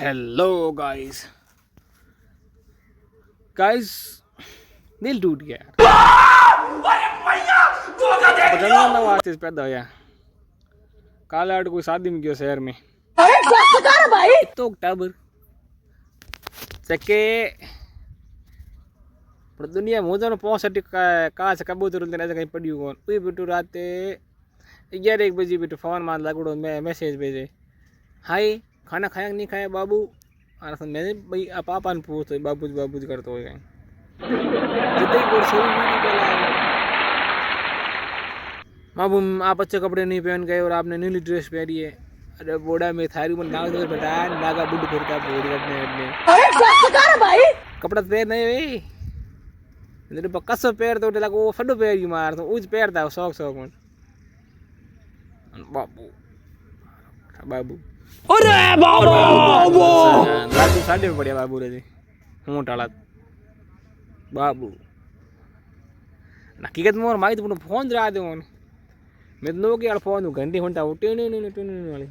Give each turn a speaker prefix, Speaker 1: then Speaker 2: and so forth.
Speaker 1: hello guys guys दिल टूट गया यार वास्ते पैदा होया काले आड़ कोई शादी में गयो शहर में तो टाबर चके पर दुनिया मोजा नो 65 का से कबूतर ने ऐसे कहीं पड़ियो कोन उई बेटू राते 11 बजे बेटू फोन मार लगड़ो मैं मैसेज भेजे हाय खाना खाया नहीं खाया बाबू अरे मैंने भाई पापा ने पूछो बाबूजी करते हो गए जितने कोई सोई वीडियो कॉल आया बाबू आप अच्छे कपड़े नहीं पहन गए और आपने नीली ड्रेस पहनी है अरे बोड़ा में थारी में नाग दे बेटा नागा बुड फिरता बोड़ी अपने अपने अरे बस कर भाई कपड़ा पहन नहीं भाई मेरे पर कसो पैर तो लगा वो फडो पैर ही मार तो उज पैर था शौक में बाबू बाबू अरे बाबू लाडू साडे में पड़िया बाबू रे हूँ टाला बाबू हकीकत में माई तो फोन रहा दे मैं नो कि फोन घंटी घंटा उठे नहीं वाली